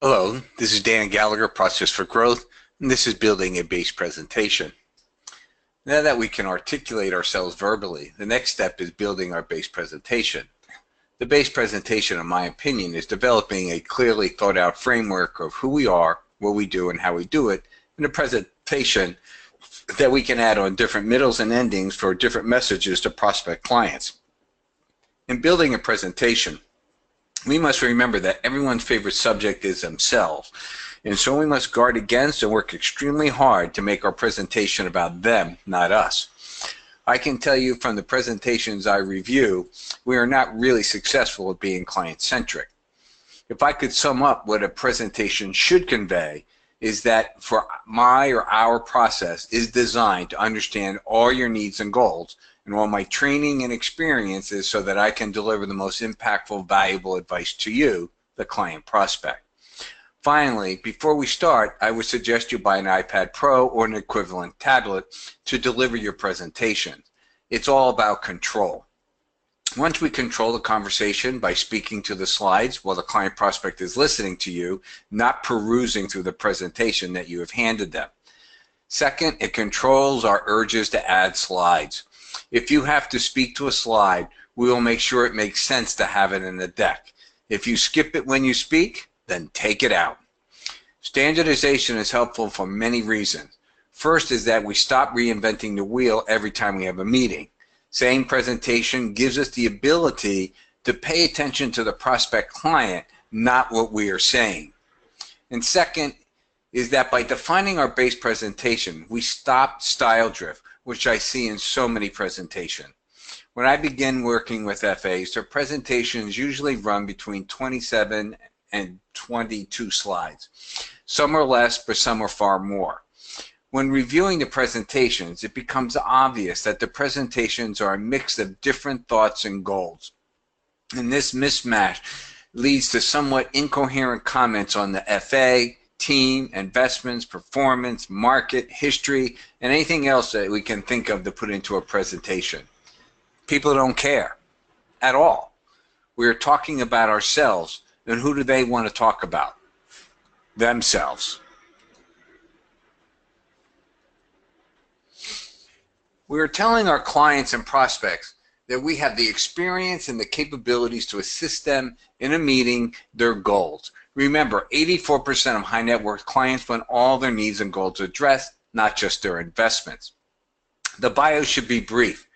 Hello, this is Dan Gallagher, Process for Growth, and this is Building a Base Presentation. Now that we can articulate ourselves verbally, the next step is building our base presentation. The base presentation, in my opinion, is developing a clearly thought out framework of who we are, what we do, and how we do it, and a presentation that we can add on different middles and endings for different messages to prospect clients. In building a presentation, we must remember that everyone's favorite subject is themselves, and so we must guard against and work extremely hard to make our presentation about them, not us. I can tell you from the presentations I review, we are not really successful at being client-centric. If I could sum up what a presentation should convey, is that for my or our process is designed to understand all your needs and goals and all my training and experiences so that I can deliver the most impactful, valuable advice to you, the client prospect. Finally, before we start, I would suggest you buy an iPad Pro or an equivalent tablet to deliver your presentation. It's all about control. Once we control the conversation by speaking to the slides while the client prospect is listening to you, not perusing through the presentation that you have handed them. Second, it controls our urges to add slides. If you have to speak to a slide, we will make sure it makes sense to have it in the deck. If you skip it when you speak, then take it out. Standardization is helpful for many reasons. First is that we stop reinventing the wheel every time we have a meeting. Same presentation gives us the ability to pay attention to the prospect client, not what we are saying. And second is that by defining our base presentation, we stop style drift, which I see in so many presentations. When I begin working with FAs, their presentations usually run between 27 and 22 slides. Some are less, but some are far more. When reviewing the presentations, it becomes obvious that the presentations are a mix of different thoughts and goals. And this mismatch leads to somewhat incoherent comments on the FA, team, investments, performance, market, history, and anything else that we can think of to put into a presentation. People don't care at all. We are talking about ourselves, and who do they want to talk about? Themselves. We are telling our clients and prospects that we have the experience and the capabilities to assist them in a meeting their goals. Remember, 84% of high net worth clients want all their needs and goals addressed, not just their investments. The bio should be brief.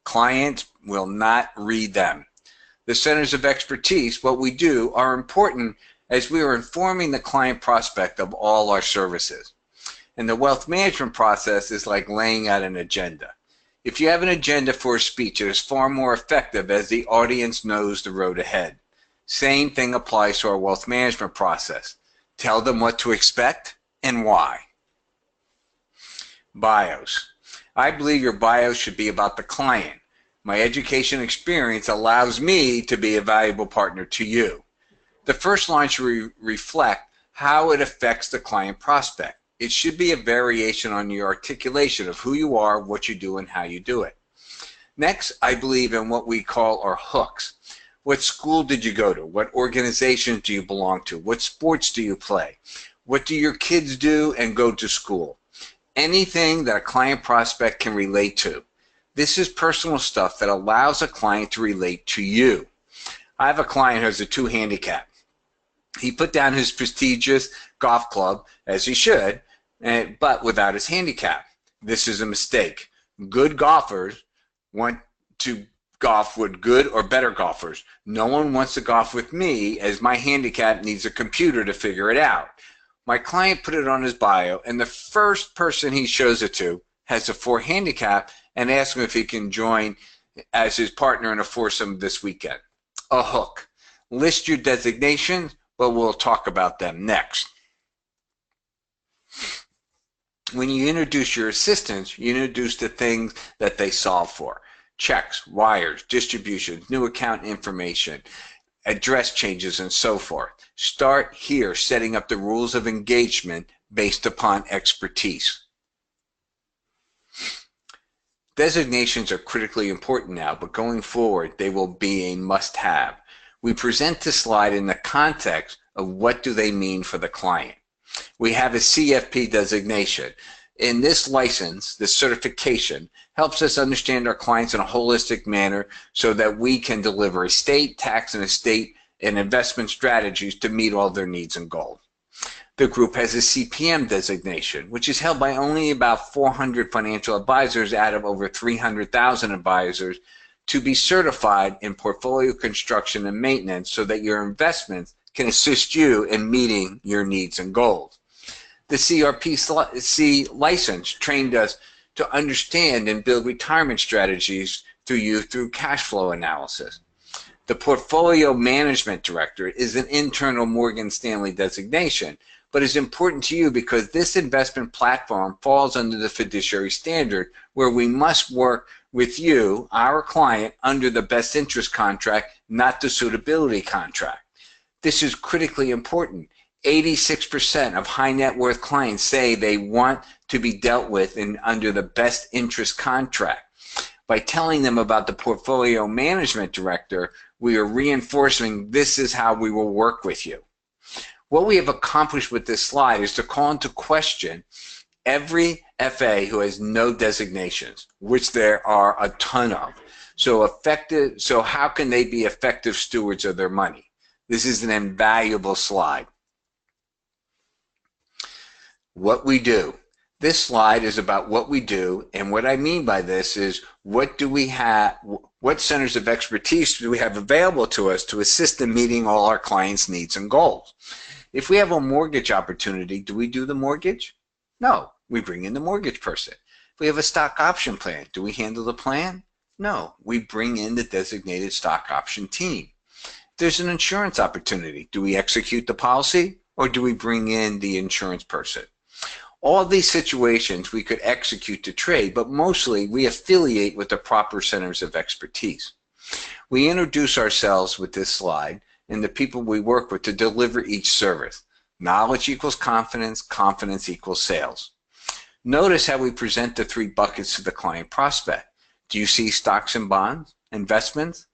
Clients will not read them. The centers of expertise, what we do, are important as we are informing the client prospect of all our services. And the wealth management process is like laying out an agenda. If you have an agenda for a speech, it is far more effective as the audience knows the road ahead. Same thing applies to our wealth management process. Tell them what to expect and why. Bios. I believe your bio should be about the client. My education experience allows me to be a valuable partner to you. The first line should reflect how it affects the client prospect. It should be a variation on your articulation of who you are, what you do, and how you do it. Next, I believe in what we call our hooks. What school did you go to? What organizations do you belong to? What sports do you play? What do your kids do and go to school? Anything that a client prospect can relate to. This is personal stuff that allows a client to relate to you. I have a client who has a 2 handicap. He put down his prestigious golf club, as he should, but without his handicap. This is a mistake. Good golfers want to golf with good or better golfers. No one wants to golf with me, as my handicap needs a computer to figure it out. My client put it on his bio, and the first person he shows it to has a 4 handicap and asks him if he can join as his partner in a foursome this weekend. A hook. List your designations, but we'll talk about them next. When you introduce your assistants, you introduce the things that they solve for. Checks, wires, distributions, new account information, address changes, and so forth. Start here, setting up the rules of engagement based upon expertise. Designations are critically important now, but going forward, they will be a must-have. We present this slide in the context of what do they mean for the client. We have a CFP designation. In this license, this certification, helps us understand our clients in a holistic manner so that we can deliver estate, tax, and investment strategies to meet all their needs and goals. The group has a CPM designation, which is held by only about 400 financial advisors out of over 300,000 advisors to be certified in portfolio construction and maintenance so that your investments can assist you in meeting your needs and goals. The CRPC license trained us to understand and build retirement strategies through cash flow analysis. The Portfolio Management Director is an internal Morgan Stanley designation, but is important to you because this investment platform falls under the fiduciary standard where we must work with you, our client, under the best interest contract, not the suitability contract. This is critically important. 86% of high net worth clients say they want to be dealt with under the best interest contract. By telling them about the Portfolio Management Director, we are reinforcing this is how we will work with you. What we have accomplished with this slide is to call into question every FA who has no designations, which there are a ton of. So how can they be effective stewards of their money? This is an invaluable slide. What we do. This slide is about what we do, and what I mean by this is what centers of expertise do we have available to us to assist in meeting all our clients' needs and goals. If we have a mortgage opportunity, do we do the mortgage? No, we bring in the mortgage person. If we have a stock option plan, do we handle the plan? No, we bring in the designated stock option team. If there's an insurance opportunity, do we execute the policy or do we bring in the insurance person? All these situations we could execute the trade, but mostly we affiliate with the proper centers of expertise. We introduce ourselves with this slide and the people we work with to deliver each service. Knowledge equals confidence, confidence equals sales. Notice how we present the three buckets to the client prospect. Do you see stocks and bonds, investments?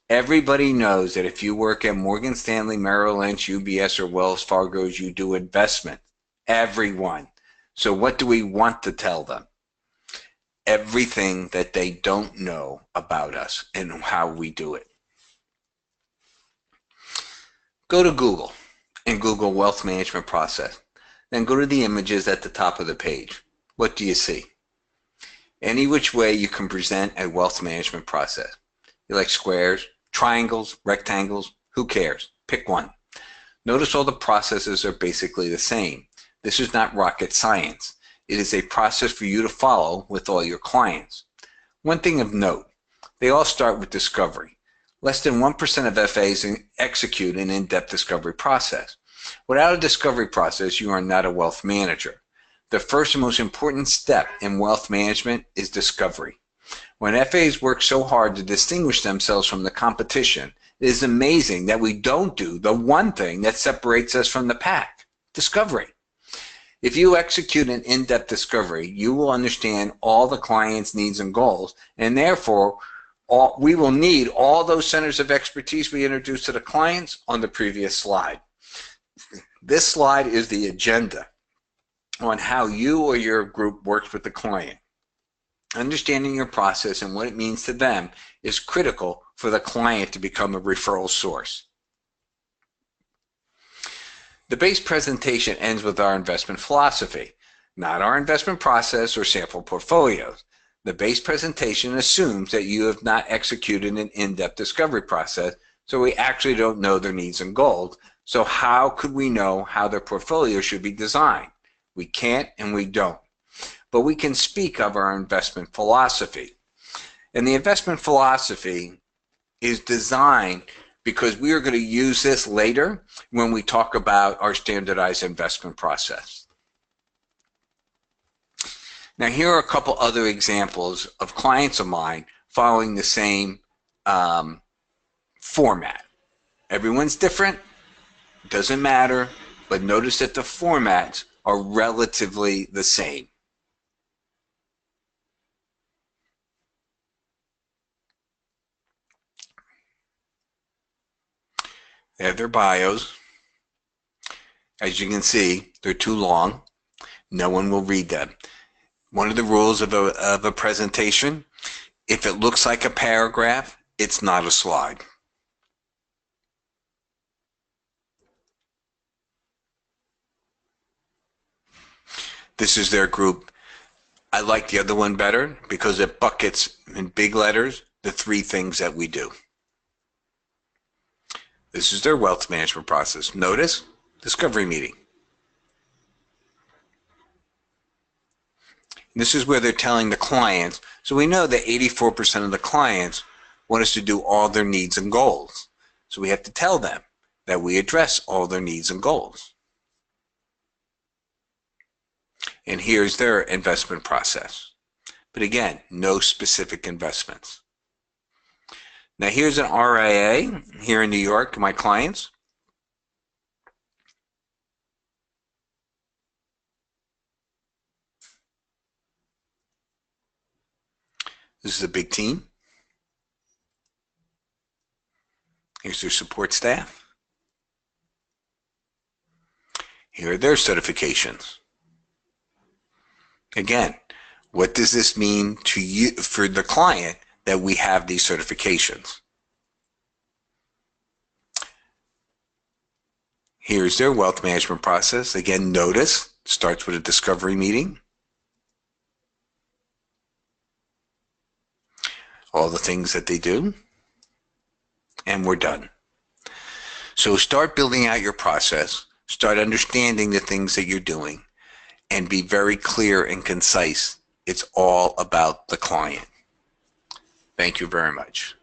Everybody knows that if you work at Morgan Stanley, Merrill Lynch, UBS, or Wells Fargo, you do investment. Everyone. So what do we want to tell them? Everything that they don't know about us and how we do it. Go to Google and Google wealth management process. Then go to the images at the top of the page. What do you see? Any which way you can present a wealth management process. You like squares, triangles, rectangles? Who cares? Pick one. Notice all the processes are basically the same. This is not rocket science. It is a process for you to follow with all your clients. One thing of note, they all start with discovery. Less than 1% of FAs execute an in-depth discovery process. Without a discovery process, you are not a wealth manager. The first and most important step in wealth management is discovery. When FAs work so hard to distinguish themselves from the competition, it is amazing that we don't do the one thing that separates us from the pack, discovery. If you execute an in-depth discovery, you will understand all the client's needs and goals, and therefore we will need all those centers of expertise we introduced to the clients on the previous slide. This slide is the agenda on how you or your group works with the client. Understanding your process and what it means to them is critical for the client to become a referral source. The base presentation ends with our investment philosophy, not our investment process or sample portfolios. The base presentation assumes that you have not executed an in-depth discovery process, so we actually don't know their needs and goals. So how could we know how their portfolio should be designed? We can't and we don't. But we can speak of our investment philosophy. And the investment philosophy is designed because we are going to use this later when we talk about our standardized investment process. Now here are a couple other examples of clients of mine following the same format. Everyone's different, doesn't matter, but notice that the formats are relatively the same. They have their bios. As you can see, they're too long. No one will read them. One of the rules of a presentation, if it looks like a paragraph, it's not a slide. This is their group. I like the other one better because it buckets in big letters the three things that we do. This is their wealth management process. Notice, discovery meeting. This is where they're telling the clients. So we know that 84% of the clients want us to do all their needs and goals. So we have to tell them that we address all their needs and goals. And here's their investment process. But again, no specific investments. Now here's an RIA here in New York, my clients. This is a big team. Here's their support staff. Here are their certifications. Again, what does this mean to you, for the client, that we have these certifications? Here's their wealth management process. Again, notice, starts with a discovery meeting. All the things that they do. And we're done. So start building out your process. Start understanding the things that you're doing. And be very clear and concise. It's all about the client. Thank you very much.